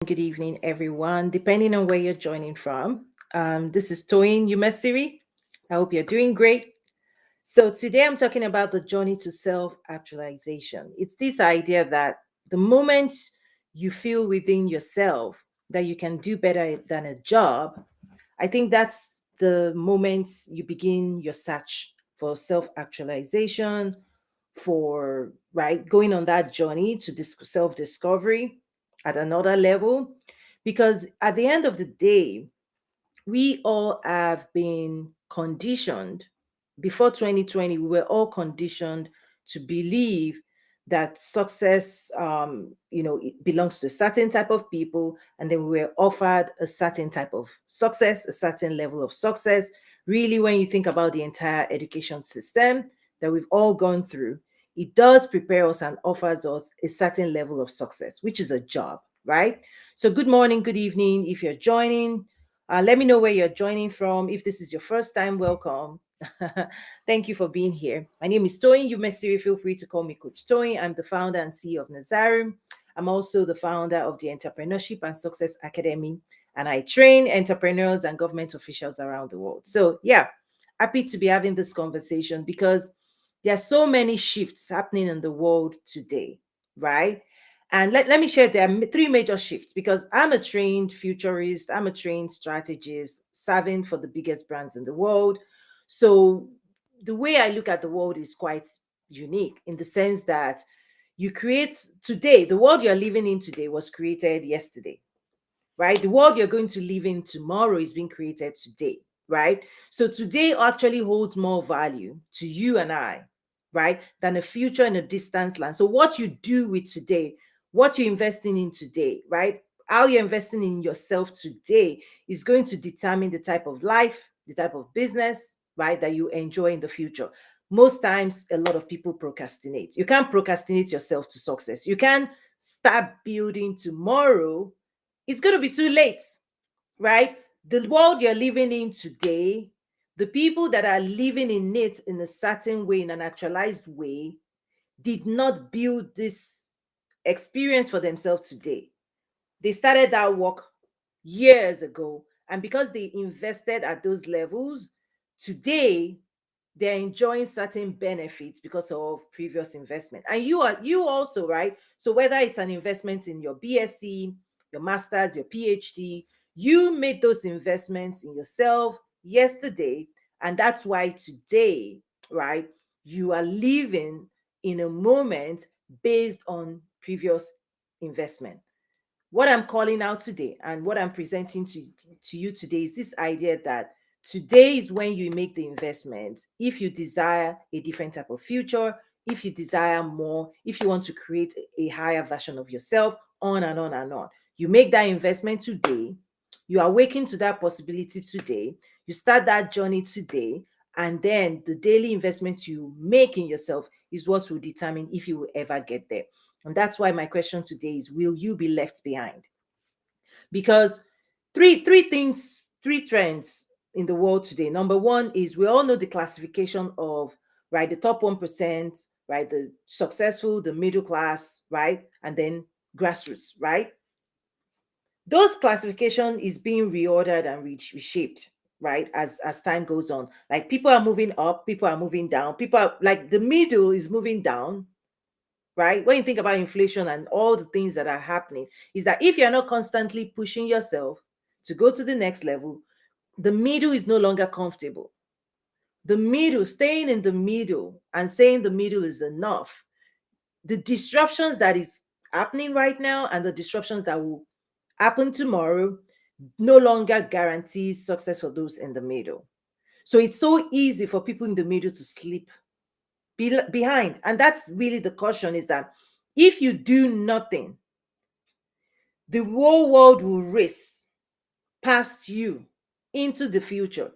good evening, everyone, depending on where you're joining from. This is Toyin Umesiri. I hope you're doing great. So, today I'm talking about the journey to self actualization. It's this idea that the moment you feel within yourself that you can do better than a job, I think that's the moment you begin your search for self actualization, for right going on that journey to self discovery at another level. Because at the end of the day, we all have been conditioned. Before 2020, we were all conditioned to believe that success, it belongs to a certain type of people, and then we were offered a certain type of success, a certain level of success. Really, when you think about the entire education system that we've all gone through, it does prepare us and offers us a certain level of success, which is a job, right? So, good morning, good evening. If you're joining, let me know where you're joining from. If this is your first time, welcome. Thank you for being here. My name is Toyin. You may feel free to call me Coach Toyin. I'm the founder and CEO of Nazarim. I'm also the founder of the Entrepreneurship and Success Academy, and I train entrepreneurs and government officials around the world. So, yeah, happy to be having this conversation because there are so many shifts happening in the world today, right? And let me share there are three major shifts because I'm a trained futurist, I'm a trained strategist, serving for the biggest brands in the world. So the way I look at the world is quite unique in the sense that you create today, the world you're living in today was created yesterday, right? The world you're going to live in tomorrow is being created today, right? So today actually holds more value to you and I, right, than a future in a distant land. So what you do with today, what you're investing in today, right? How you're investing in yourself today is going to determine the type of life, the type of business, right, that you enjoy in the future. Most times, a lot of people procrastinate. You can't procrastinate yourself to success. You can start building tomorrow. It's going to be too late, right? The world you're living in today, the people that are living in it in a certain way, in an actualized way, did not build this experience for themselves today. They started that work years ago. And because they invested at those levels, today they're enjoying certain benefits because of previous investment. And you also, right? So whether it's an investment in your BSc, your master's, your PhD, you made those investments in yourself yesterday. And that's why today, right, you are living in a moment based on previous investment. What I'm calling out today and what I'm presenting to you today is this idea that today is when you make the investment. If you desire a different type of future, if you desire more, if you want to create a higher version of yourself, on and on and on. You make that investment today. You awaken to that possibility today. You start that journey today. And then the daily investments you make in yourself is what will determine if you will ever get there. And that's why my question today is, will you be left behind? Because three trends in the world today. Number one is we all know the classification of, right, the top 1%, right, the successful, the middle class, right, and then grassroots, right? Those classification is being reordered and reshaped, right, as time goes on. Like people are moving up, people are moving down, people are like the middle is moving down, right? When you think about inflation and all the things that are happening, is that if you're not constantly pushing yourself to go to the next level, the middle is no longer comfortable. The middle, staying in the middle and saying the middle is enough, the disruptions that is happening right now and the disruptions that will happen tomorrow no longer guarantees success for those in the middle. So it's so easy for people in the middle to slip behind. And that's really the caution, is that if you do nothing, the whole world will race past you into the future.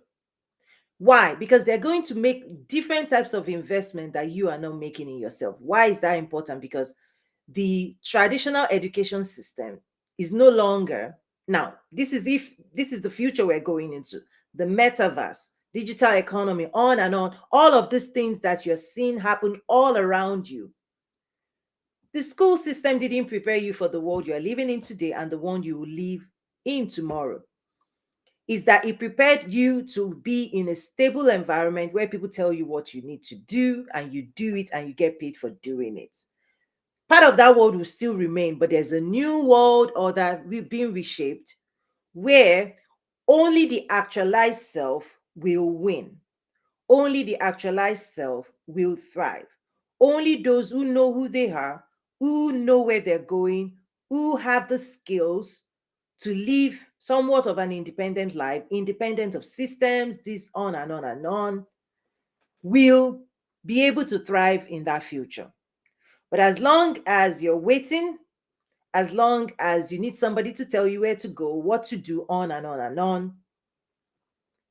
Why? Because they're going to make different types of investment that you are not making in yourself. Why is that important? Because the traditional education system is no longer, now this is the future we're going into, the metaverse, digital economy, on and on, all of these things that you're seeing happen all around you. The school system didn't prepare you for the world you are living in today and the one you will live in tomorrow. Is that it prepared you to be in a stable environment where people tell you what you need to do and you do it and you get paid for doing it. Part of that world will still remain, but there's a new world order being reshaped where only the actualized self will win. Only the actualized self will thrive. Only those who know who they are, who know where they're going, who have the skills to live somewhat of an independent life, independent of systems, this on and on and on, will be able to thrive in that future. But as long as you're waiting, as long as you need somebody to tell you where to go, what to do, on and on and on,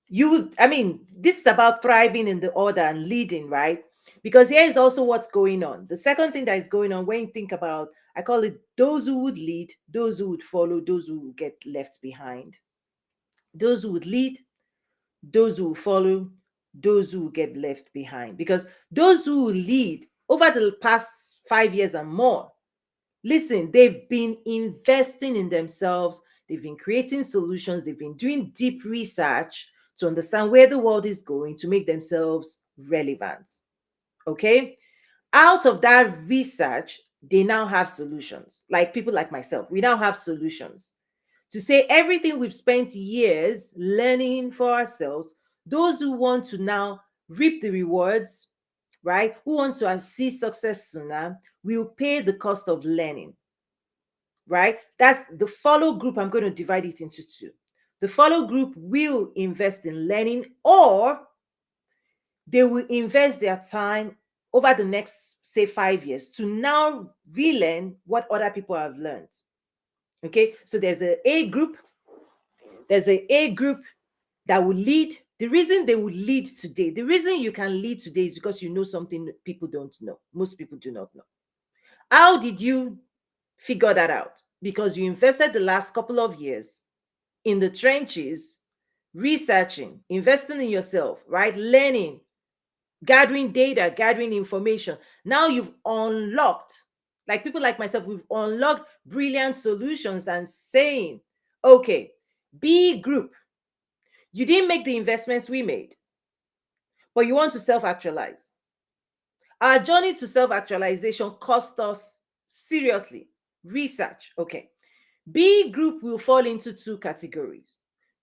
this is about thriving in the order and leading, right? Because here is also what's going on. The second thing that is going on when you think about, I call it those who would lead, those who would follow, those who would get left behind. Those who would lead, those who will follow, those who will get left behind. Because those who will lead over the past 5 years and more, listen, they've been investing in themselves, they've been creating solutions, they've been doing deep research to understand where the world is going to make themselves relevant. Okay? Out of that research, they now have solutions. Like people like myself, we now have solutions to say everything we've spent years learning for ourselves. Those who want to now reap the rewards, right? Who wants to see success sooner will pay the cost of learning, right? That's the follow group. I'm going to divide it into two. The follow group will invest in learning, or they will invest their time over the next, say, 5 years to now relearn what other people have learned. Okay, so there's a group, that will lead. The reason they will lead today, the reason you can lead today is because you know something people don't know. Most people do not know. How did you figure that out? Because you invested the last couple of years in the trenches, researching, investing in yourself, right? Learning, gathering data, gathering information. Now you've unlocked, like people like myself, we've unlocked brilliant solutions and saying, okay, B group, you didn't make the investments we made, but you want to self-actualize. Our journey to self-actualization cost us seriously research. Okay. B group will fall into two categories.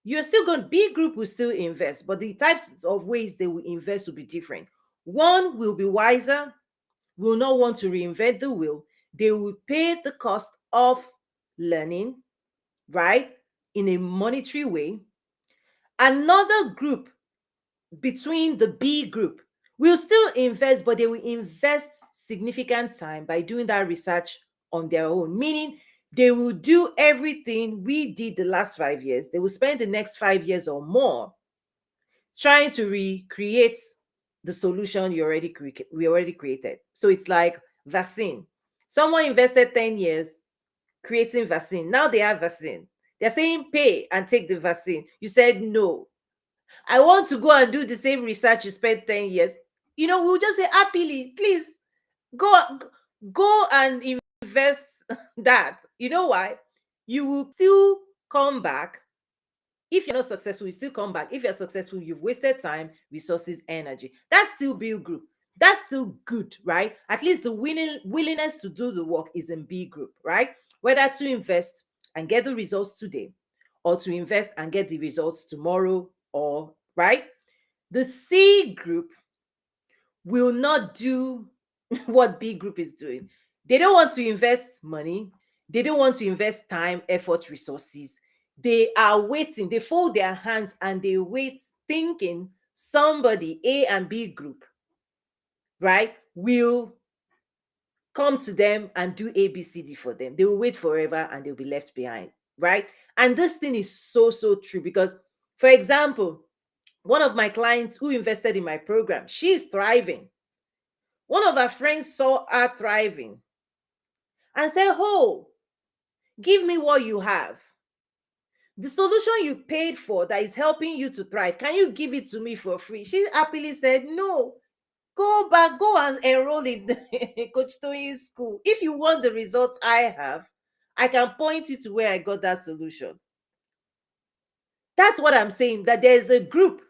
You're still going, B group will still invest, but the types of ways they will invest will be different. One will be wiser, will not want to reinvent the wheel. They will pay the cost of learning, right, in a monetary way. Another group between the B group will still invest, but they will invest significant time by doing that research on their own, meaning they will do everything we did the last 5 years. They will spend the next 5 years or more trying to recreate the solution we already created. So it's like vaccine. Someone invested 10 years creating vaccine. Now they have vaccine. They're saying pay and take the vaccine. You said no. I want to go and do the same research you spent 10 years. We'll just say happily, please go go and invest that. You know why? You will still come back. If you're not successful, you still come back. If you're successful, you've wasted time, resources, energy. That's still B group. That's still good, right? At least the willingness to do the work is in B group, right? Whether to invest and get the results today, or to invest and get the results tomorrow, or right. The C group will not do what B group is doing. They don't want to invest money. They don't want to invest time, effort, resources. They are waiting. They fold their hands and they wait, thinking somebody, A and B group, right, will come to them and do A, B, C, D for them. They will wait forever and they'll be left behind, right? And this thing is so, so true because, for example, one of my clients who invested in my program, she's thriving. One of her friends saw her thriving and said, oh, give me what you have. The solution you paid for that is helping you to thrive, can you give it to me for free? She happily said, no, Go back, go and enroll in Coach Toyin's school. If you want the results I have, I can point you to where I got that solution. That's what I'm saying, that there's a group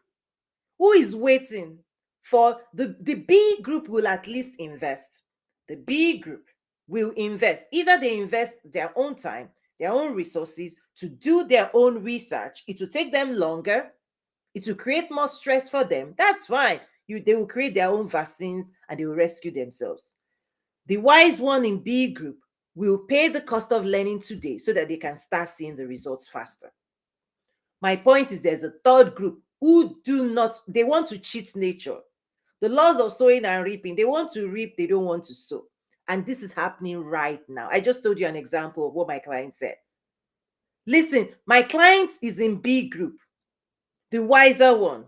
who is waiting for the B group will at least invest. The B group will invest. Either they invest their own time, their own resources to do their own research. It will take them longer. It will create more stress for them. That's fine. They will create their own vaccines and they will rescue themselves. The wise one in B group will pay the cost of learning today so that they can start seeing the results faster. My point is there's a third group who do not, they want to cheat nature. The laws of sowing and reaping, they want to reap, they don't want to sow. And this is happening right now. I just told you an example of what my client said. Listen, my client is in B group, the wiser one.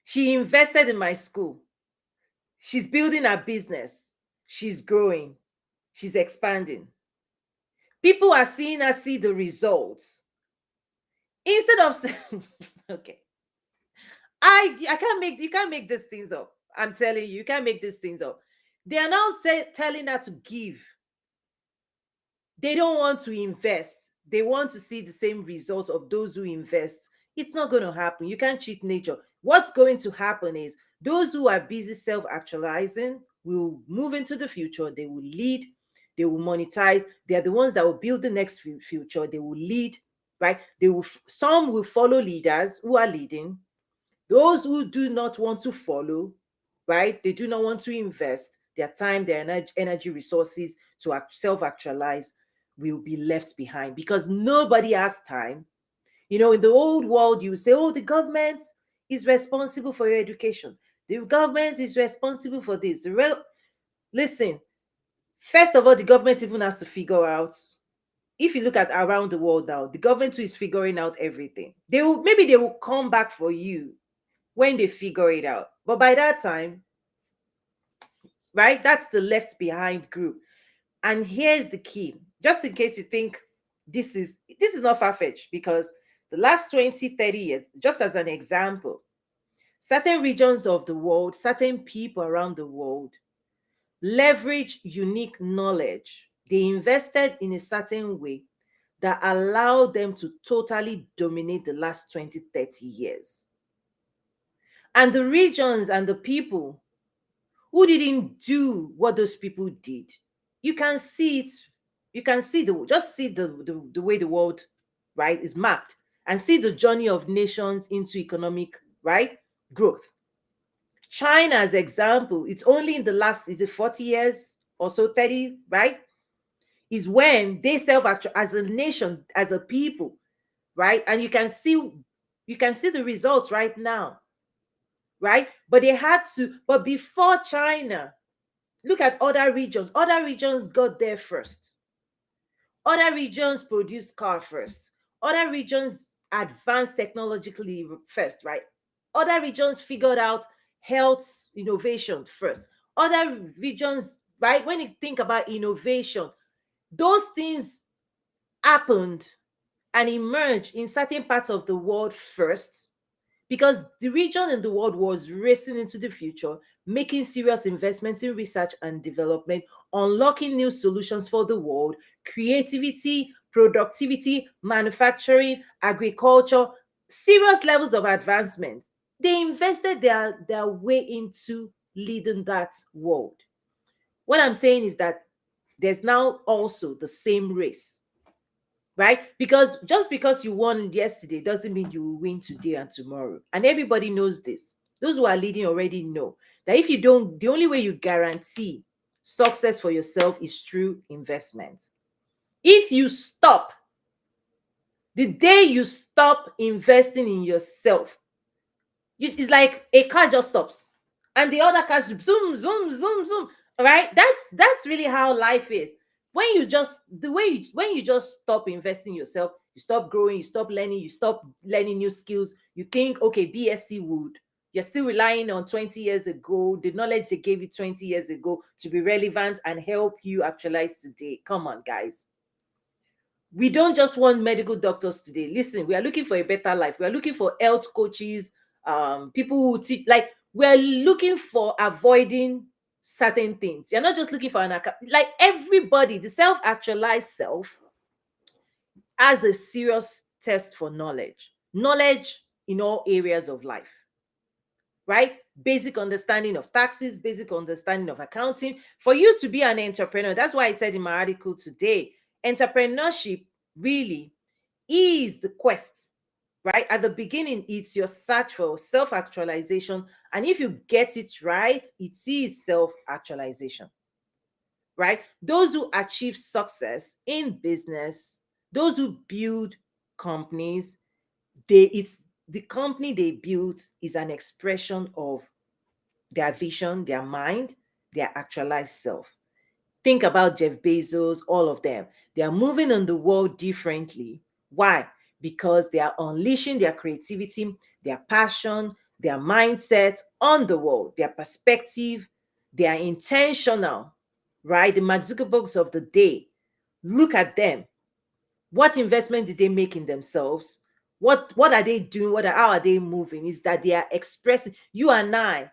She invested in my school. She's building her business. She's growing. She's expanding. People are seeing her see the results. Instead of saying, okay, I can't make, you can't make these things up. I'm telling you, you can't make these things up. They are now telling her to give. They don't want to invest. They want to see the same results of those who invest. It's not going to happen. You can't cheat nature. What's going to happen is those who are busy self-actualizing will move into the future. They will lead. They will monetize. They are the ones that will build the next future. They will lead, right? Some will follow leaders who are leading. Those who do not want to follow, right? They do not want to invest their time, their energy resources to self-actualize will be left behind because nobody has time. You know, in the old world, you say, oh, the government is responsible for your education. The government is responsible for this. Listen, first of all, the government even has to figure out. If you look at around the world now, the government too is figuring out everything. Maybe they will come back for you when they figure it out. But by that time, right, that's the left behind group. And here's the key, just in case you think this is not far-fetched, because the last 20-30 years, just as an example, certain regions of the world, certain people around the world leverage unique knowledge. They invested in a certain way that allowed them to totally dominate the last 20-30 years. And the regions and the people who didn't do what those people did, you can see it. You can see just see the way the world, right, is mapped, and see the journey of nations into economic, right, growth. China's example, it's only in the last, is it 40 years or so, 30, right, is when they self-actual as a nation, as a people, right? And you can see the results right now, right? But they had to, but before China, look at other regions. Other regions got there first. Other regions produced car first. Other regions advanced technologically first, right? Other regions figured out health innovation first. Other regions, right? When you think about innovation, those things happened and emerged in certain parts of the world first, because the region in the world was racing into the future, making serious investments in research and development, unlocking new solutions for the world, creativity, productivity, manufacturing, agriculture, serious levels of advancement. They invested their way into leading that world. What I'm saying is that there's now also the same race, right? Because just because you won yesterday doesn't mean you will win today and tomorrow. And everybody knows this. Those who are leading already know that if you don't, the only way you guarantee success for yourself is through investment. If you stop, the day you stop investing in yourself, it's like a car just stops and the other cars zoom, zoom, zoom, zoom. Right? That's really how life is. When you just when you just stop investing in yourself, you stop growing, you stop learning, you stop learning new skills. You think, okay, BSc would. You're still relying on 20 years ago, the knowledge they gave you 20 years ago to be relevant and help you actualize today. Come on, guys. We don't just want medical doctors today. Listen, we are looking for a better life. We are looking for health coaches, people who teach. Like, We're looking for avoiding certain things. You're not just looking for an account. Like everybody, the self-actualized self has a serious test for knowledge. Knowledge in all areas of life, right? Basic understanding of taxes, basic understanding of accounting. For you to be an entrepreneur, that's why I said in my article today, entrepreneurship really is the quest, right? At the beginning, it's your search for self actualization. And if you get it right, it is self actualization, right? Those who achieve success in business, those who build companies, it's the company they built is an expression of their vision, their mind, their actualized self. Think about Jeff Bezos, all of them. They are moving on the world differently. Why? Because they are unleashing their creativity, their passion, their mindset on the world, their perspective. They are intentional, right? The Mark Zuckerbergs of the day. Look at them. What investment did they make in themselves? What are they doing? How are they moving? Is that they are expressing, you and I,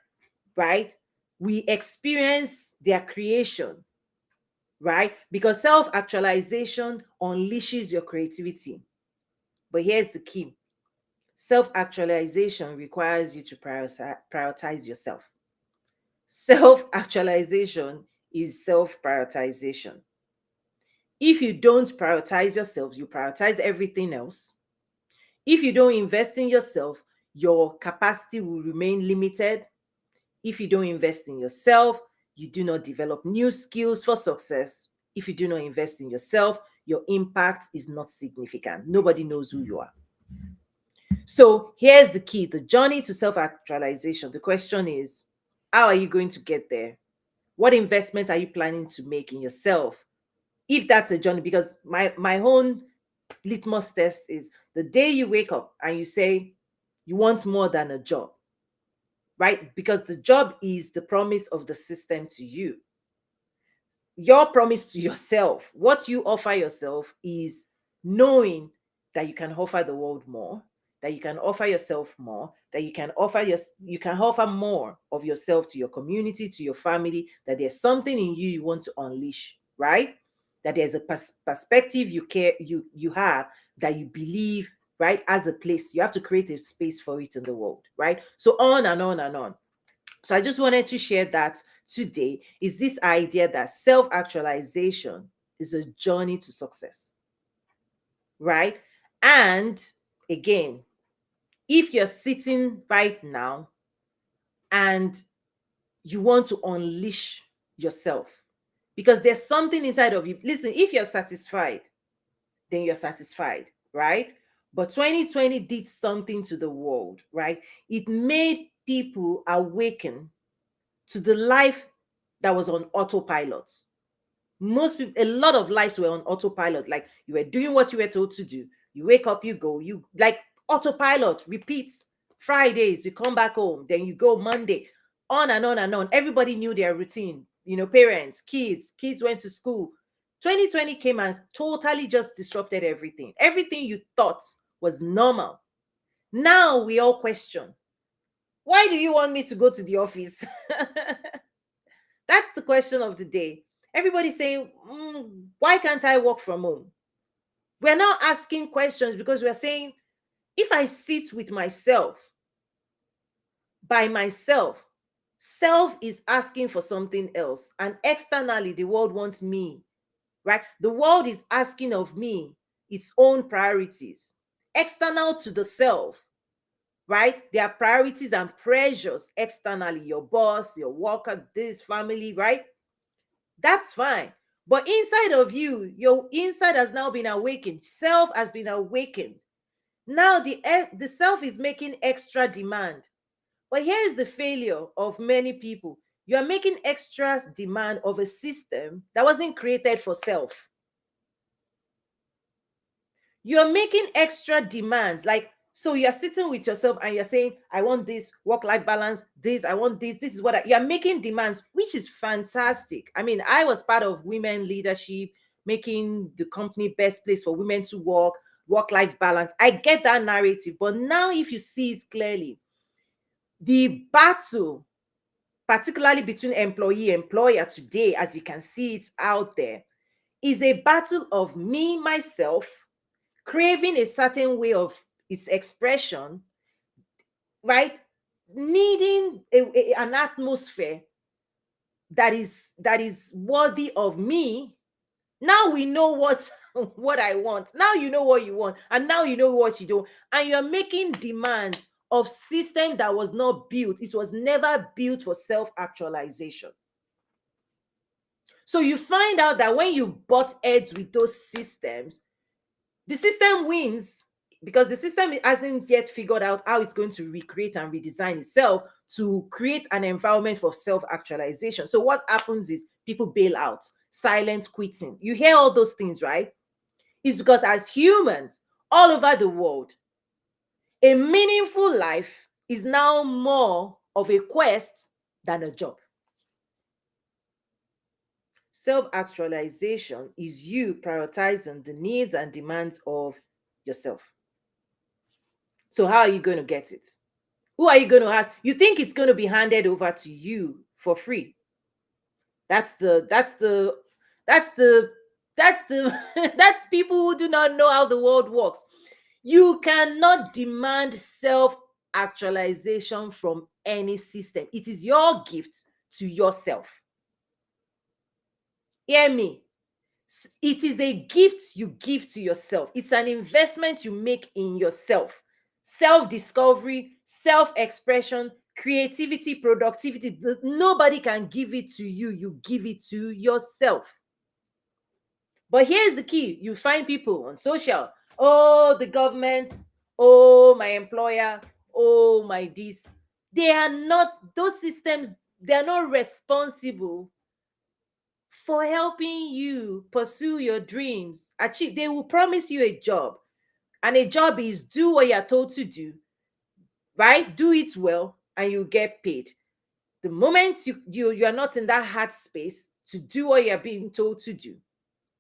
right? We experience their creation, right? Because self actualization unleashes your creativity. But here's the key: self actualization requires you to prioritize yourself. Self actualization is self prioritization. If you don't prioritize yourself, you prioritize everything else. If you don't invest in yourself, your capacity will remain limited. If you don't invest in yourself, you do not develop new skills for success. If you do not invest in yourself, your impact is not significant. Nobody knows who you are. So here's the key: the journey to self actualization. The question is, how are you going to get there? What investment are you planning to make in yourself? If that's a journey, because my own litmus test is the day you wake up and you say you want more than a job, right? Because the job is the promise of the system to you. Your promise to yourself, what you offer yourself, is knowing that you can offer the world more, that you can offer yourself more, that you can offer more of yourself to your community, to your family, that there's something in you want to unleash, right? That there's a perspective you have, that you believe, right, as a place. You have to create a space for it in the world, right? So on and on and on. So I just wanted to share that today, is this idea that self-actualization is a journey to success, right? And again, if you're sitting right now and you want to unleash yourself, because there's something inside of you. Listen, if you're satisfied, then you're satisfied, right? But 2020 did something to the world, right? It made people awaken to the life that was on autopilot. Most people, a lot of lives were on autopilot. Like, you were doing what you were told to do. You wake up, you go, you like autopilot, repeats. Fridays, you come back home, then you go Monday, on and on and on. Everybody knew their routine, parents, kids went to school. 2020 came and totally just disrupted everything. Everything you thought was normal. Now we all question, why do you want me to go to the office? That's the question of the day. Everybody's saying, why can't I work from home? We're not asking questions because we're saying, if I sit with myself, by myself, self is asking for something else. And externally, the world wants me, right? The world is asking of me its own priorities. External to the self, right? There are priorities and pressures externally, your boss, your worker, this family, right? That's fine. But inside of you, your inside has now been awakened. Self has been awakened. Now the self is making extra demand. But here is the failure of many people. You are making extra demand of a system that wasn't created for self. You're making extra demands. Like, so you're sitting with yourself and you're saying, I want this work-life balance, this, I want this is what you're making demands, which is fantastic. I mean, I was part of women leadership, making the company best place for women to work-life balance. I get that narrative. But now if you see it clearly, The battle, particularly between employee employer today, as you can see it out there, is a battle of me myself craving a certain way of its expression, right? Needing an atmosphere that is worthy of me. Now we know what what I want. Now you know what you want, and now you know what you don't. And you're making demands of system that was not built. It was never built for self-actualization. So you find out that when you butt heads with those systems, the system wins because the system hasn't yet figured out how it's going to recreate and redesign itself to create an environment for self-actualization. So what happens is people bail out, silent quitting. You hear all those things, right? It's because as humans all over the world, a meaningful life is now more of a quest than a job. Self-actualization is you prioritizing the needs and demands of yourself. So how are you going to get it? Who are you going to ask? You think it's going to be handed over to you for free? That's the that's the that's people who do not know how the world works. You cannot demand self actualization from any system. It is your gift to yourself. Hear me. It is a gift you give to yourself. It's an investment you make in yourself. Self discovery, self expression, creativity, productivity. Nobody can give it to you. You give it to yourself. But here's the key: you find people on social, oh, the government, oh, my employer, oh, my this. They are not, those systems, they are not responsible for helping you pursue your dreams. Achieve. They will promise you a job, and a job is do what you're told to do, right? Do it well, and you get paid. The moment you are not in that hard space to do what you're being told to do,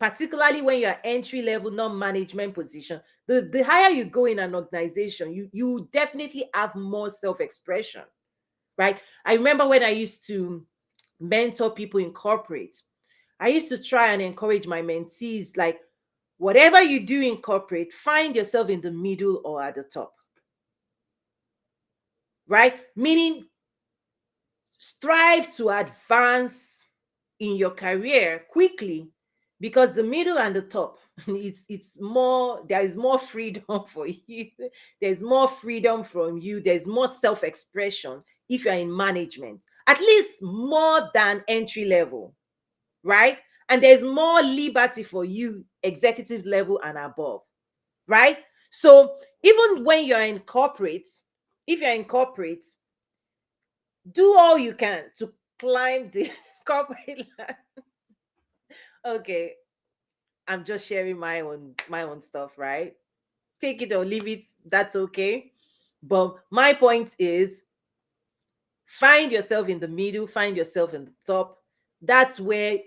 particularly when you're entry level, non-management position, the higher you go in an organization, you definitely have more self-expression, right? I remember when I used to mentor people in corporate, I used to try and encourage my mentees, like, whatever you do in corporate, find yourself in the middle or at the top, right? Meaning, strive to advance in your career quickly, because the middle and the top, it's more, there is more freedom for you. There's more freedom from you. There's more self-expression if you're in management, at least more than entry level, right? And there's more liberty for you, executive level and above, right? So even when you're in corporate, if you're in corporate, do all you can to climb the corporate ladder. Okay, I'm just sharing my own stuff, right? Take it or leave it, that's okay. But my point is, find yourself in the middle, find yourself in the top. That's where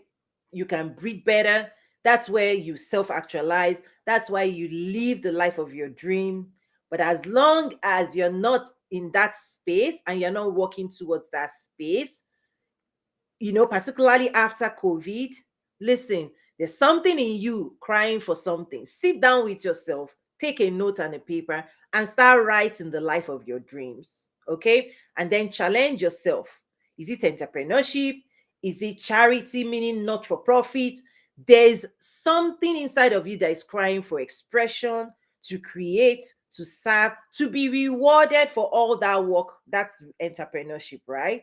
you can breathe better. That's where you self actualize. That's why you live the life of your dream. But as long as you're not in that space and you're not working towards that space, particularly after COVID, listen, there's something in you crying for something. Sit down with yourself, take a note and a paper, and start writing the life of your dreams. Okay. And then challenge yourself. Is it entrepreneurship? Is it charity, meaning not for profit? There's something inside of you that is crying for expression, to create, to serve, to be rewarded for all that work. That's entrepreneurship, right?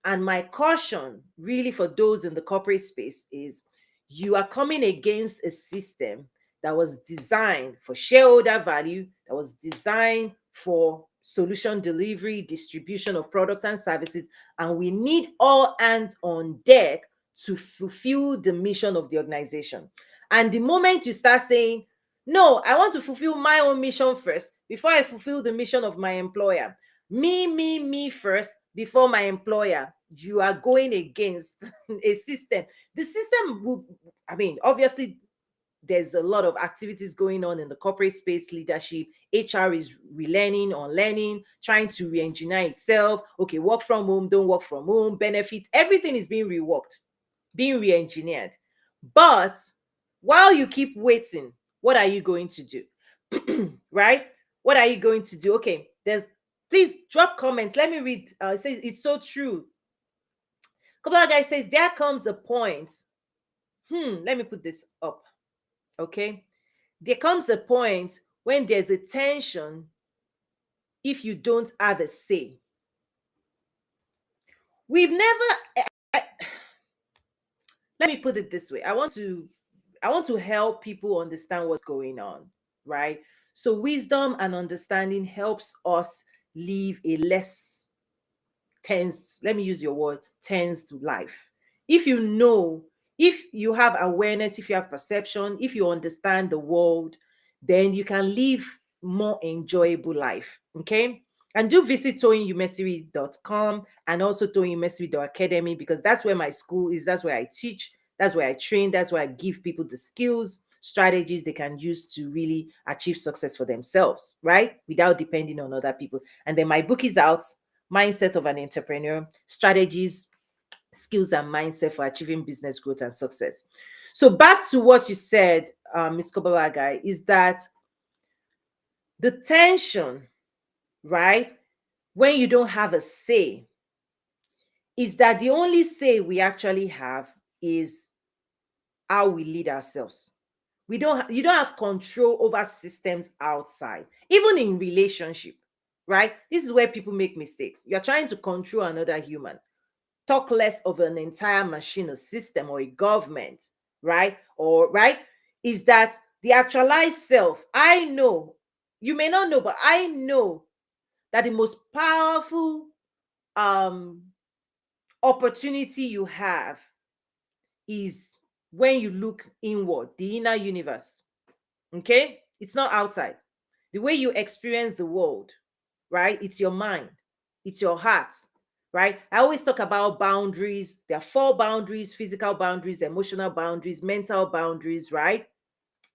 And my caution, really, for those in the corporate space is, you are coming against a system that was designed for shareholder value, that was designed for solution delivery, distribution of products and services. And we need all hands on deck to fulfill the mission of the organization. And the moment you start saying, no, I want to fulfill my own mission first before I fulfill the mission of my employer, me first before my employer, you are going against a system. The system will, I mean, obviously, there's a lot of activities going on in the corporate space, leadership. HR is relearning, unlearning, trying to re-engineer itself. Okay, work from home, don't work from home, benefits, everything is being reworked, being re-engineered. But while you keep waiting, what are you going to do? Right? What are you going to do? Okay, there's, please drop comments. Let me read. It says it's so true. A couple of guys says there comes a point. Let me put this up. Okay. There comes a point when there's a tension if you don't have a say. We've never let me put it this way. I want to help people understand what's going on, right? So wisdom and understanding helps us live a less tense, let me use your word, tense life. If you know, if you have awareness, if you have perception, if you understand the world, then you can live more enjoyable life. Okay. And do visit toyinyumesiri.com and also toyinyumesiri.academy, because that's where my school is, that's where I teach, that's where I train, that's where I give people the skills, strategies they can use to really achieve success for themselves, right? Without depending on other people. And then my book is out, Mindset of an Entrepreneur, Strategies, Skills, and Mindset for Achieving Business Growth and Success. So back to what you said, Ms. Kobalagai, is that the tension, right, when you don't have a say, is that the only say we actually have is how we lead ourselves. You don't have control over systems outside, even in relationship, right? This is where people make mistakes. You're trying to control another human, talk less of an entire machine, a system, or a government, right? Or right, is that the actualized self. I know, you may not know, but I know that the most powerful um opportunity you have is when you look inward, the inner universe. Okay, it's not outside. The way you experience the world, right? It's your mind, it's your heart, right? I always talk about boundaries. There are 4 boundaries: physical boundaries, emotional boundaries, mental boundaries, right?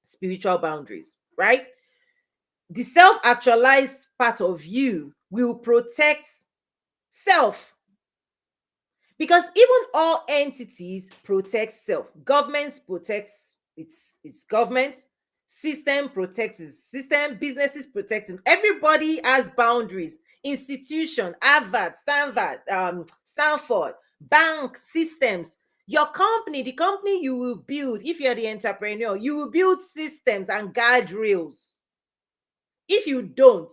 Spiritual boundaries, right? The self actualized part of you will protect self, because even all entities protect self. Governments protects its government, system protects its system, businesses protect them. Everybody has boundaries. Institution, Harvard, Stanford, bank systems. Your company, the company you will build, if you're the entrepreneur, you will build systems and guardrails. If you don't,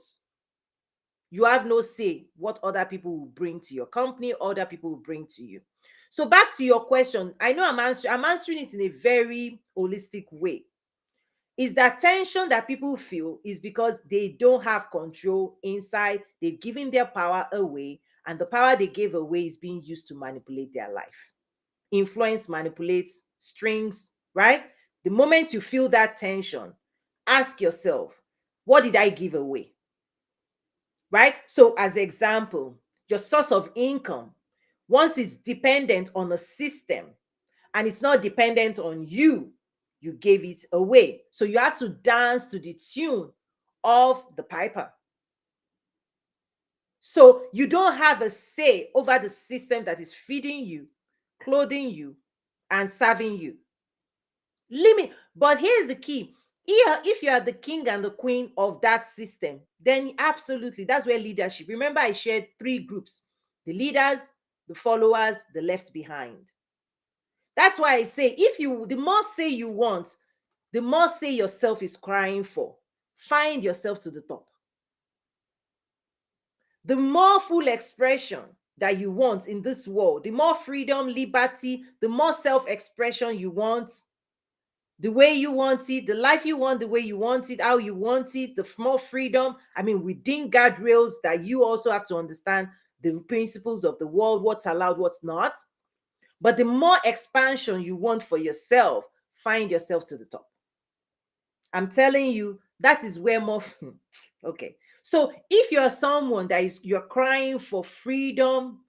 you have no say what other people will bring to your company, other people will bring to you. So back to your question, I know I'm answering it in a very holistic way. Is that tension that people feel is because they don't have control inside, they've given their power away, and the power they gave away is being used to manipulate their life. Influence, manipulates, strings, right? The moment you feel that tension, ask yourself, what did I give away? Right? So, as example, your source of income, once it's dependent on a system and it's not dependent on you, you gave it away. So you have to dance to the tune of the piper. So you don't have a say over the system that is feeding you, clothing you, and serving you. Limit. But here's the key. If you are the king and the queen of that system, then absolutely, that's where leadership. Remember, I shared 3 groups: the leaders, the followers, the left behind. That's why I say, the more say you want, the more say yourself is crying for. Find yourself to the top. The more full expression that you want in this world, the more freedom, liberty, the more self-expression you want, the way you want it, the life you want, the way you want it, how you want it, the more freedom. I mean, within guardrails that you also have to understand the principles of the world, what's allowed, what's not. But the more expansion you want for yourself, find yourself to the top. I'm telling you, that is where more. Okay. So if you're someone you're crying for freedom,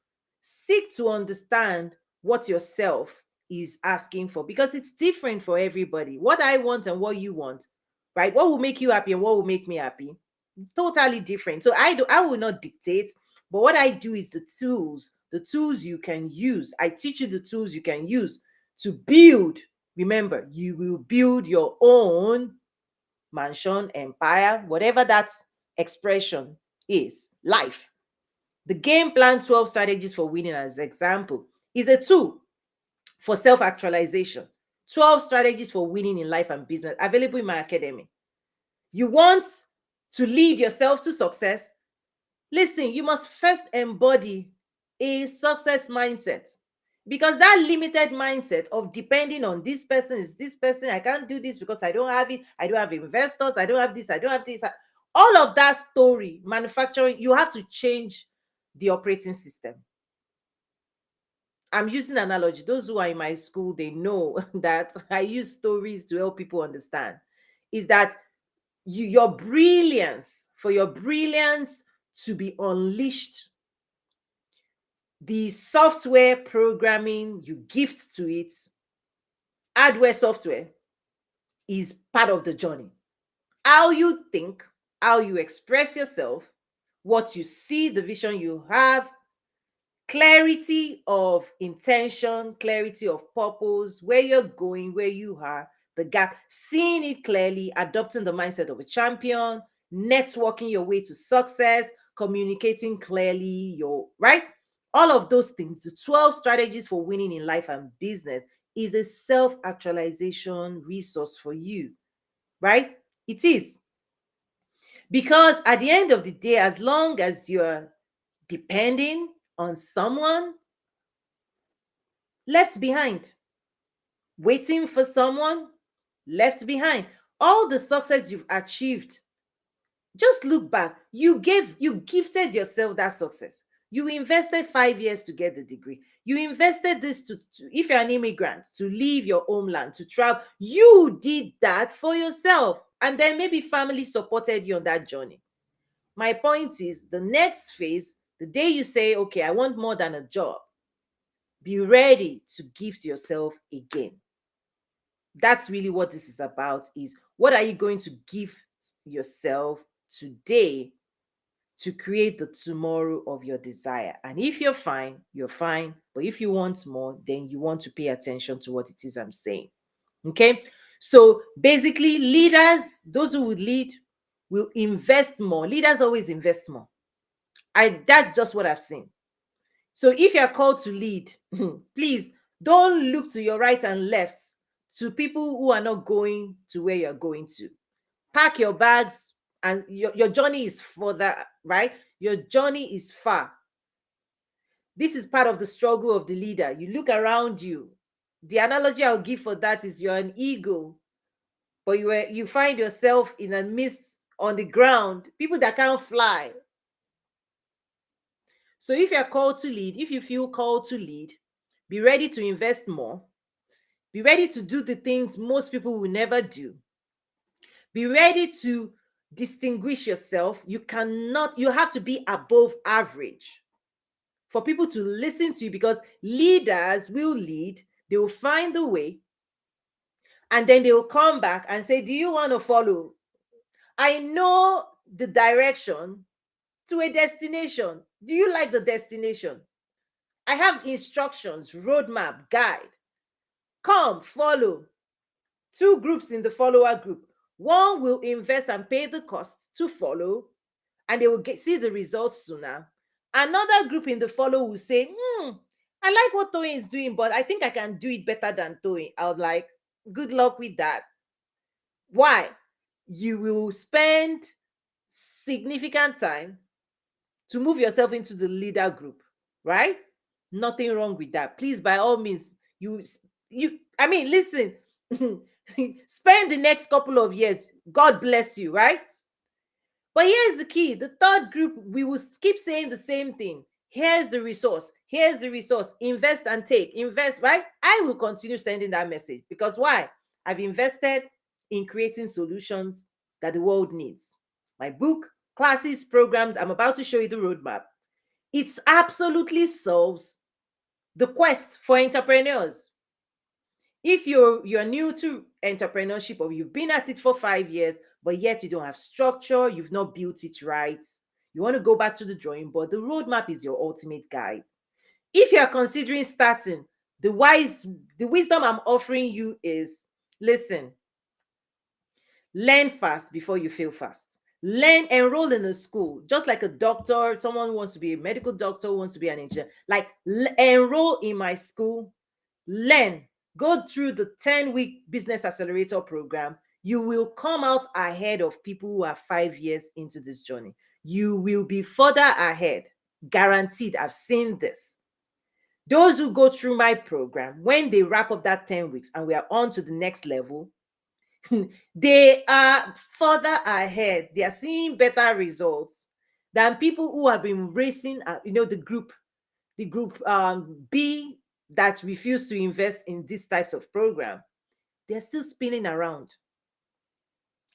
seek to understand what yourself is asking for, because it's different for everybody. What I want and what you want, right? What will make you happy and what will make me happy, totally different. So I will not dictate, but what I do is the tools you can use. I teach you the tools you can use to build. Remember, you will build your own mansion, empire, whatever that expression is, life. The game plan 12 strategies for winning, as example, is a tool for self-actualization. 12 strategies for winning in life and business, available in my academy. You want to lead yourself to success? Listen, you must first embody a success mindset, because that limited mindset of depending on this person is this person, I can't do this because I don't have it, I don't have investors, I don't have this, I don't have this, all of that story, manufacturing, you have to change the operating system. I'm using analogy. Those who are in my school, they know that I use stories to help people understand. Is that your brilliance, for your brilliance to be unleashed, the software programming you gift to it, hardware, software, is part of the journey. How you think, how you express yourself, what you see, the vision you have, clarity of intention, clarity of purpose, where you're going, where you are, the gap, seeing it clearly, adopting the mindset of a champion, networking your way to success, communicating clearly, your right. All of those things, the 12 strategies for winning in life and business, is a self-actualization resource for you, right? It is. Because at the end of the day, as long as you're depending on someone, left behind, waiting for someone, left behind. All the success you've achieved, just look back. You gifted yourself that success. You invested 5 years to get the degree. You invested this if you're an immigrant, to leave your homeland, to travel. You did that for yourself. And then maybe family supported you on that journey. My point is, the next phase, the day you say, okay, I want more than a job, be ready to gift yourself again. That's really what this is about, is what are you going to gift yourself today to create the tomorrow of your desire? And if you're fine, you're fine. But if you want more, then you want to pay attention to what it is I'm saying. Okay? So basically, leaders, those who would lead, will invest more. Leaders always invest more. That's just what I've seen. So if you're called to lead, please don't look to your right and left to people who are not going to where you're going to. Pack your bags, and your journey is further, right? Your journey is far. This is part of the struggle of the leader. You look around you. The analogy I'll give for that is you're an eagle, but you find yourself in a mist on the ground, people that can't fly. So if you're called to lead, if you feel called to lead, be ready to invest more. Be ready to do the things most people will never do. Be ready to distinguish yourself. You have to be above average for people to listen to you, because leaders will lead, they will find the way, and then they will come back and say, do you want to follow? I know the direction to a destination. Do you like the destination? I have instructions, roadmap, guide. Come, follow. Two groups in the follower group. One will invest and pay the cost to follow, and they will see the results sooner. Another group in the follow will say, I like what Toyin is doing, but I think I can do it better than Toyin. I'll like, good luck with that. Why? You will spend significant time to move yourself into the leader group, right? Nothing wrong with that. Please, by all means, listen, spend the next couple of years. God bless you, right? But here's the key. The third group, we will keep saying the same thing. Here's the resource. Here's the resource. Invest and take. Invest, right? I will continue sending that message, because why? I've invested in creating solutions that the world needs. My book, classes, programs, I'm about to show you the roadmap. It absolutely solves the quest for entrepreneurs. If you're new to entrepreneurship or you've been at it for 5 years, but yet you don't have structure, you've not built it right, you want to go back to the drawing board, the roadmap is your ultimate guide. If you are considering starting, the wisdom I'm offering you is, listen, learn fast before you fail fast. Enroll in a school, just like a doctor, someone who wants to be a medical doctor, who wants to be an engineer. Like, enroll in my school, learn, go through the 10-week business accelerator program. You will come out ahead of people who are 5 years into this journey. You will be further ahead, guaranteed. I've seen this. Those who go through my program, when they wrap up that 10 weeks and we are on to the next level, they are further ahead. They are seeing better results than people who have been racing, the group B that refuse to invest in these types of program. They're still spinning around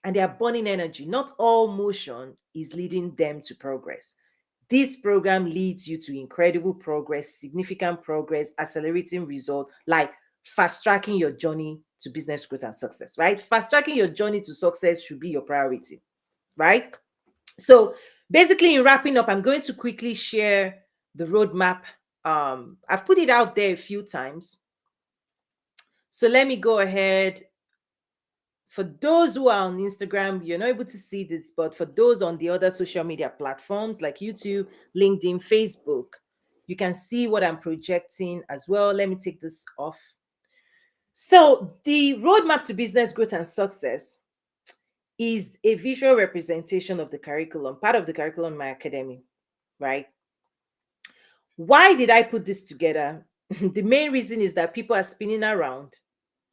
and they are burning energy. Not all motion is leading them to progress. This program leads you to incredible progress, significant progress, accelerating results, like fast tracking your journey to business growth and success, right? Fast tracking your journey to success should be your priority, right? So, basically, in wrapping up, I'm going to quickly share the roadmap. I've put it out there a few times. So, let me go ahead. For those who are on Instagram, you're not able to see this, but for those on the other social media platforms like YouTube, LinkedIn, Facebook, you can see what I'm projecting as well. Let me take this off. So, the roadmap to business growth and success is a visual representation of the curriculum, part of the curriculum in my academy, right? Why did I put this together? The main reason is that people are spinning around.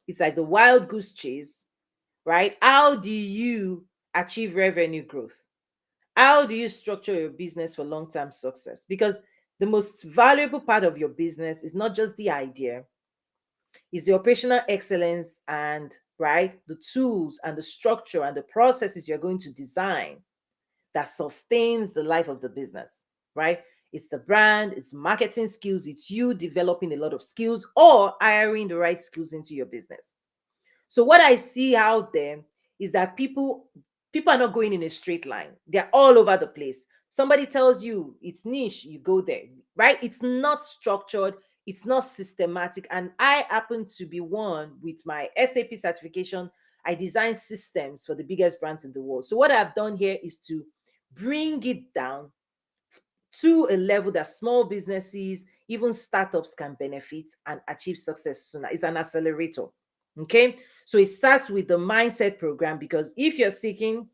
It's like the wild goose chase, right? How do you achieve revenue growth? How do you structure your business for long-term success? Because the most valuable part of your business is not just the idea, it's the operational excellence and, right, the tools and the structure and the processes you're going to design that sustains the life of the business, right? It's the brand, it's marketing skills, it's you developing a lot of skills or hiring the right skills into your business. So what I see out there is that people are not going in a straight line. They're all over the place. Somebody tells you it's niche, you go there, right? It's not structured, it's not systematic. And I happen to be one with my SAP certification. I design systems for the biggest brands in the world. So what I've done here is to bring it down to a level that small businesses, even startups, can benefit and achieve success sooner. It's an accelerator. Okay. So it starts with the mindset program, because if you're seeking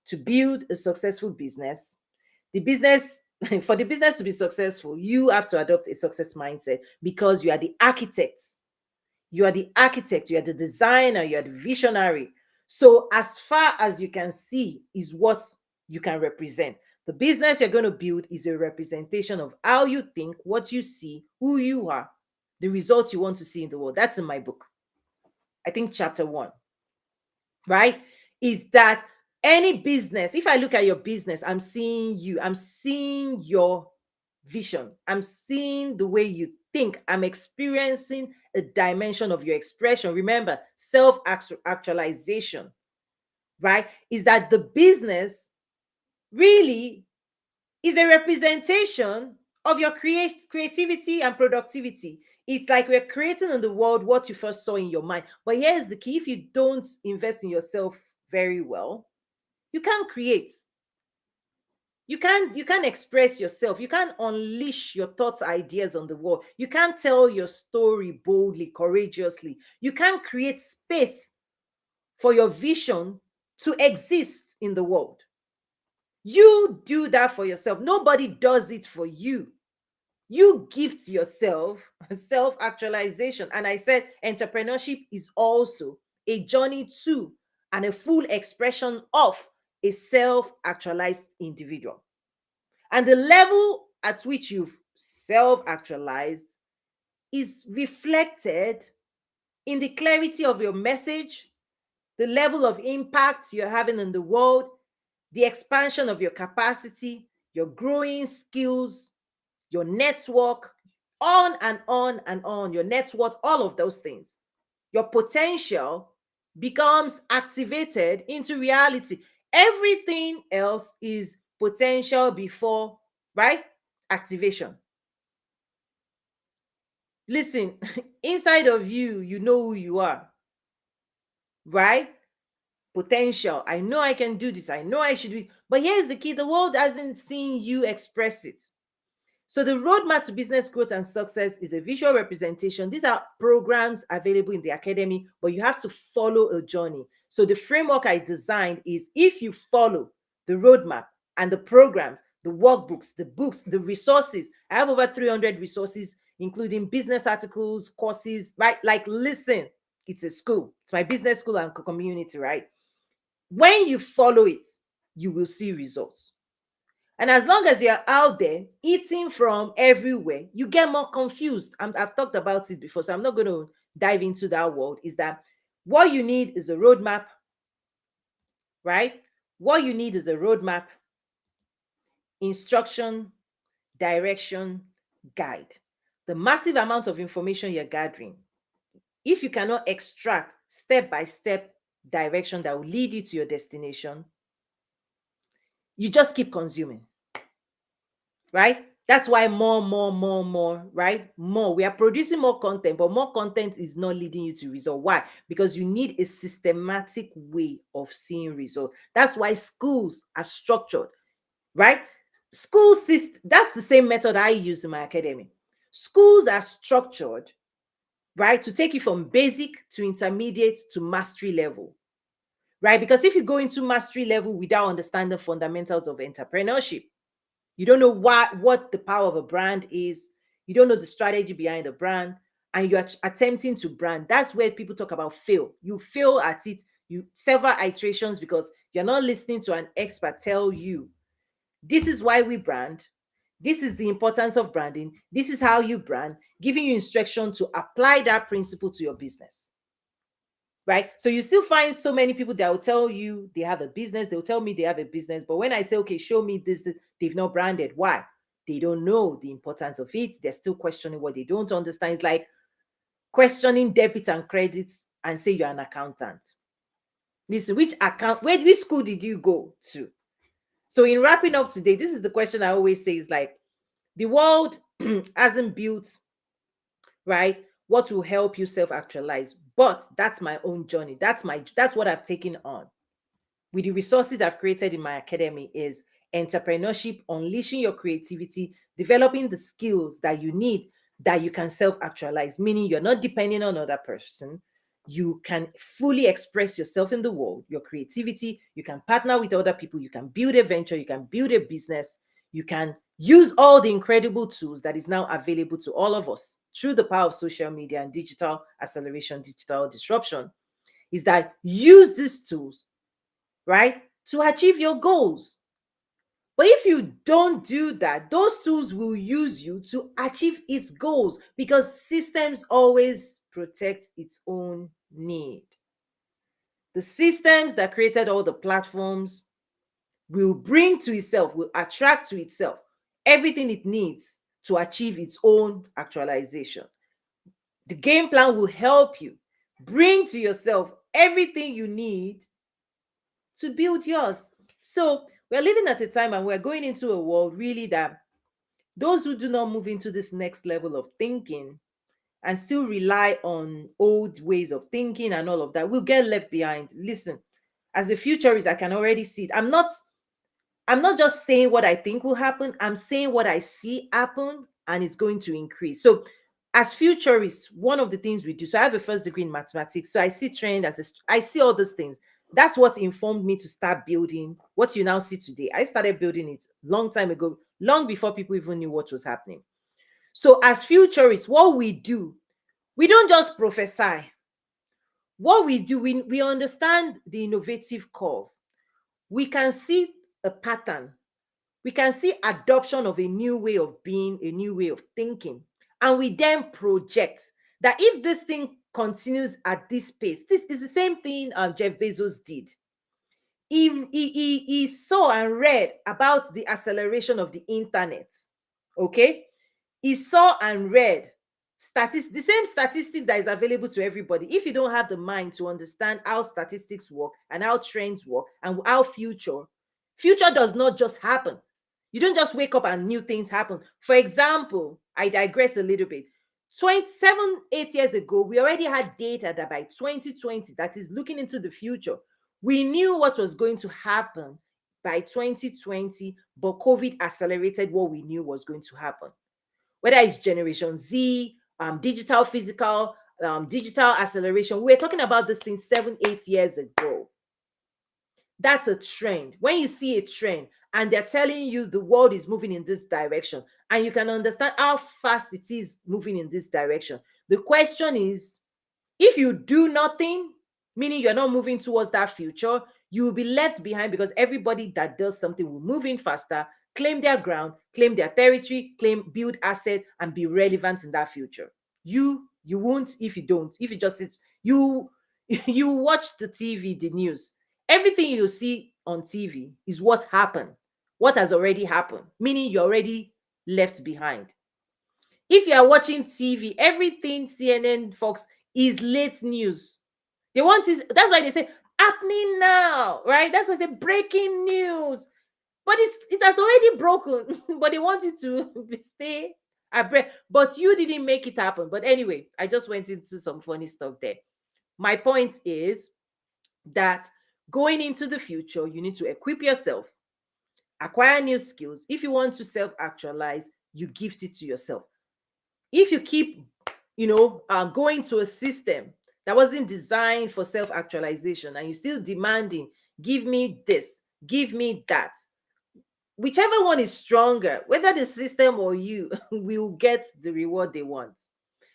to build a successful business, the business, for the business to be successful, you have to adopt a success mindset, because you are the architect. You are the architect, you are the designer, you are the visionary. So, as far as you can see, is what you can represent. The business you're going to build is a representation of how you think, what you see, who you are, the results you want to see in the world. That's in my book. I think chapter 1, right? Is that any business, if I look at your business, I'm seeing you, I'm seeing your vision, I'm seeing the way you think, I'm experiencing a dimension of your expression. Remember, self actualization, right? Is that the business really is a representation of your creativity and productivity. It's like we're creating in the world what you first saw in your mind. But here's the key: if you don't invest in yourself very well, you can't create. You can't express yourself. You can't unleash your thoughts, ideas on the world. You can't tell your story boldly, courageously. You can't create space for your vision to exist in the world. You do that for yourself. Nobody does it for you. You gift yourself self actualization. And I said entrepreneurship is also a journey to and a full expression of a self actualized individual. And the level at which you've self actualized is reflected in the clarity of your message, the level of impact you're having in the world, the expansion of your capacity, your growing skills, your network, on and on and on, your net worth, all of those things. your potential becomes activated into reality. Everything else is potential before, right? Activation. Listen, inside of you, you know who you are, right? Potential. I know I can do this. I know I should do it. But here's the key: the world hasn't seen you express it. So the roadmap to business growth and success is a visual representation. These are programs available in the academy, but you have to follow a journey. So the framework I designed is, if you follow the roadmap and the programs, the workbooks, the books, the resources. I have over 300 resources, including business articles, courses, right? Like, listen, it's a school. It's my business school and community, right? When you follow it, you will see results. And as long as you're out there eating from everywhere, you get more confused. I've talked about it before, so I'm not going to dive into that world. Is that what you need is a roadmap, right? What you need is a roadmap, instruction, direction, guide. The massive amount of information you're gathering, if you cannot extract step by step direction that will lead you to your destination, you just keep consuming, right? That's why more, right? More. We are producing more content, but more content is not leading you to result. Why? Because you need a systematic way of seeing results. That's why schools are structured, right? School system, that's the same method I use in my academy. Schools are structured, right, to take you from basic to intermediate to mastery level, right? Because if you go into mastery level without understanding the fundamentals of entrepreneurship, you don't know what the power of a brand is. You don't know the strategy behind the brand, and you're attempting to brand. That's where people talk about fail. You fail at it. You several iterations because you're not listening to an expert tell you, this is why we brand. This is the importance of branding. This is how you brand, giving you instruction to apply that principle to your business, right? So you still find so many people that will tell you they have a business. They'll tell me they have a business. But when I say, okay, show me this, they've not branded. Why? They don't know the importance of it. They're still questioning what they don't understand. It's like questioning debit and credits and say you're an accountant. Listen, which school did you go to? So in wrapping up today, this is the question I always say, is like, the world hasn't built, right, what will help you self-actualize. But that's my own journey. That's what I've taken on with the resources I've created in my academy, is entrepreneurship, unleashing your creativity, developing the skills that you need, that you can self-actualize, meaning you're not depending on another person. You can fully express yourself in the world, your creativity. You can partner with other people. You can build a venture. You can build a business. You can use all the incredible tools that is now available to all of us through the power of social media and digital acceleration, digital disruption. Is that use these tools, right, to achieve your goals. But if you don't do that, those tools will use you to achieve its goals, because systems always protect its own need. The systems that created all the platforms will bring to itself, will attract to itself everything it needs to achieve its own actualization. The game plan will help you bring to yourself everything you need to build yours. So we're living at a time and we're going into a world really that those who do not move into this next level of thinking and still rely on old ways of thinking and all of that will get left behind. Listen, as a futurist, I can already see it. I'm not just saying what I think will happen. I'm saying what I see happen, and it's going to increase. So, as futurists, one of the things we do. So, I have a first degree in mathematics. So, I see trend I see all those things. That's what informed me to start building what you now see today. I started building it long time ago, long before people even knew what was happening. So, as futurists, what we do, we don't just prophesy. What we do, we understand the innovative curve. We can see a pattern. We can see adoption of a new way of being, a new way of thinking. And we then project that if this thing continues at this pace, this is the same thing Jeff Bezos did. He saw and read about the acceleration of the internet. Okay. He saw and read The same statistics that is available to everybody. If you don't have the mind to understand how statistics work and how trends work and how future does not just happen. You don't just wake up and new things happen. For example, I digress a little bit. 27 8 years ago, we already had data that by 2020, that is looking into the future, we knew what was going to happen by 2020, but COVID accelerated what we knew was going to happen. Whether it's Generation Z, digital, physical, digital acceleration. We were talking about this thing 7 8 years ago. That's a trend. When you see a trend and they're telling you the world is moving in this direction, and you can understand how fast it is moving in this direction, the question is, if you do nothing, meaning you're not moving towards that future, you will be left behind, because everybody that does something will move in faster, claim their ground, claim their territory, build asset, and be relevant in that future. You won't if you don't. If you just sit, you watch the TV, the news. Everything you see on TV is what happened, what has already happened, meaning you're already left behind. If you are watching TV, everything CNN, Fox is late news. They want it. That's why they say happening now, right? That's why they say breaking news. But it has already broken. But they want you to stay at break. But you didn't make it happen. But anyway, I just went into some funny stuff there. My point is that going into the future, you need to equip yourself, acquire new skills. If you want to self-actualize, you gift it to yourself. If you keep going to a system that wasn't designed for self-actualization, and you're still demanding, give me this, give me that, whichever one is stronger, whether the system or you, will get the reward they want.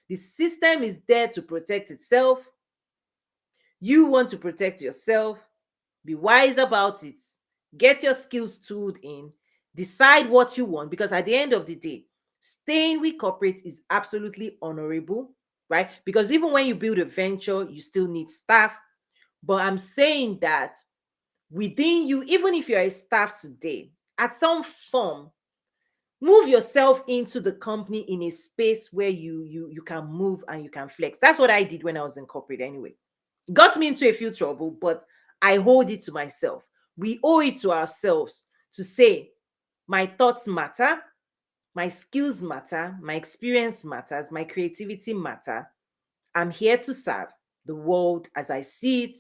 The system is there to protect itself. You want to protect yourself. Be wise about it. Get your skills tooled in. Decide what you want, because at the end of the day, staying with corporate is absolutely honorable, right? Because even when you build a venture, you still need staff. But I'm saying that within you, even if you're a staff today, at some form, move yourself into the company in a space where you can move and you can flex. That's what I did when I was in corporate anyway. Got me into a few trouble, but I hold it to myself. We owe it to ourselves to say, my thoughts matter, my skills matter, my experience matters, my creativity matter. I'm here to serve the world as I see it,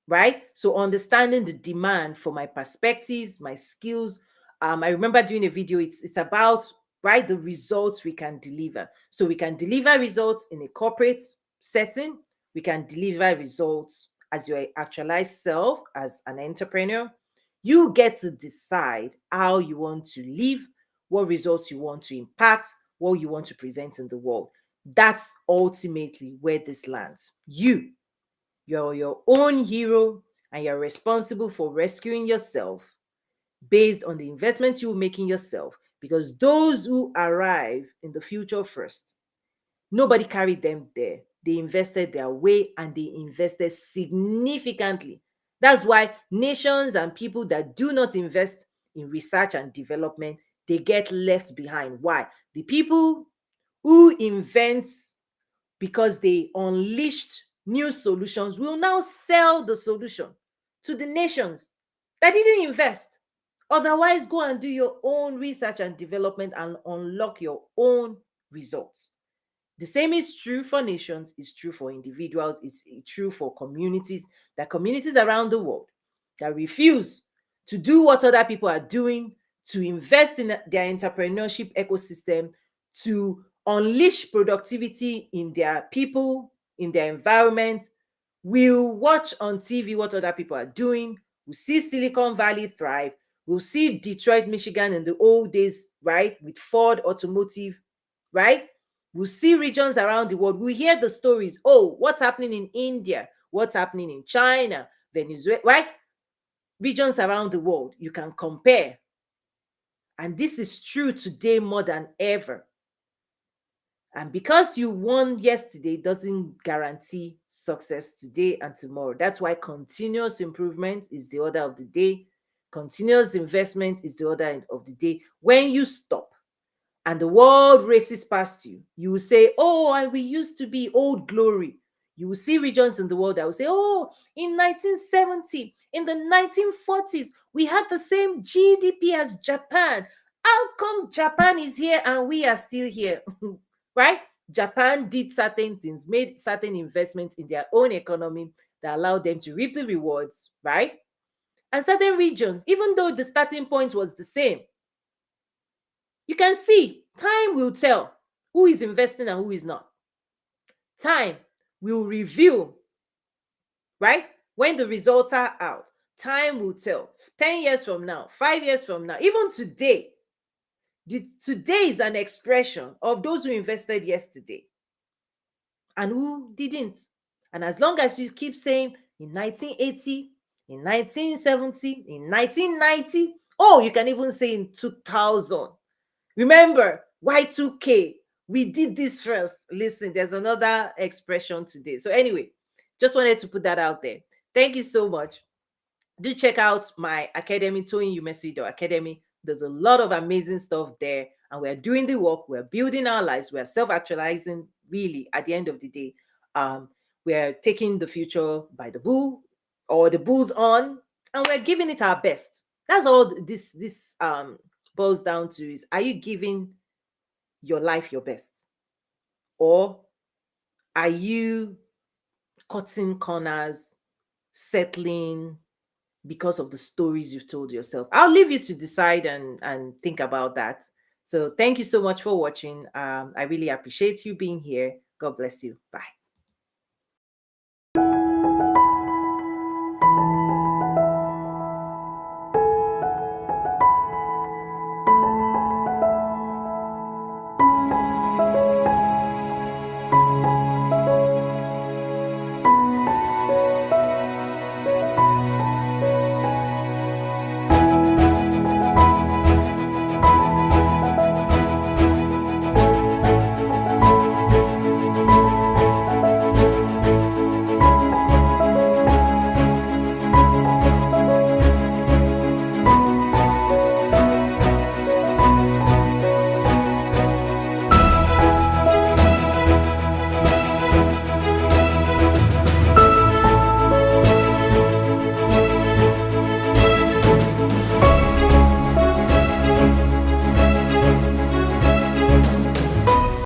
right? So understanding the demand for my perspectives, my skills. I remember doing a video. It's about, right, the results we can deliver. So we can deliver results in a corporate setting. We can deliver results as your actualized self, as an entrepreneur. You get to decide how you want to live, what results you want to impact, what you want to present in the world. That's ultimately where this lands. You're your own hero, and you're responsible for rescuing yourself based on the investments you make in yourself. Because those who arrive in the future first, nobody carried them there. They invested their way, and they invested significantly. That's why nations and people that do not invest in research and development, they get left behind. Why? The people who invent because they unleashed new solutions will now sell the solution to the nations that didn't invest. Otherwise, go and do your own research and development and unlock your own results. The same is true for nations, it's true for individuals, it's true for communities. There are communities around the world that refuse to do what other people are doing, to invest in their entrepreneurship ecosystem, to unleash productivity in their people, in their environment. We'll watch on TV what other people are doing. We'll see Silicon Valley thrive. We'll see Detroit, Michigan in the old days, right, with Ford Automotive, right? We'll see regions around the world. We'll hear the stories. Oh, what's happening in India? What's happening in China, Venezuela, right? Regions around the world. You can compare. And this is true today more than ever. And because you won yesterday doesn't guarantee success today and tomorrow. That's why continuous improvement is the order of the day. Continuous investment is the order of the day. When you stop and the world races past you, you will say, oh, and we used to be old glory. You will see regions in the world that will say, oh, in 1970, in the 1940s, we had the same GDP as Japan. How come Japan is here and we are still here? Right? Japan did certain things, made certain investments in their own economy that allowed them to reap the rewards, right? And certain regions, even though the starting point was the same, you can see time will tell who is investing and who is not. Time will reveal, right? When the results are out, time will tell. 10 years from now, 5 years from now, even today, today is an expression of those who invested yesterday and who didn't. And as long as you keep saying in 1980, in 1970, in 1990, oh, you can even say in 2000. Remember, Y2K, we did this first. Listen, there's another expression today. So, anyway, just wanted to put that out there. Thank you so much. Do check out my academy, toyinumesi.academy. There's a lot of amazing stuff there, and we're doing the work. We're building our lives. We're self-actualizing, really, at the end of the day. We're taking the future by the bull or the bulls on, and we're giving it our best. That's all this boils down to is, are you giving your life your best, or are you cutting corners, settling because of the stories you've told yourself? I'll leave you to decide and think about that. So thank you so much for watching. I really appreciate you being here. God bless you. Bye.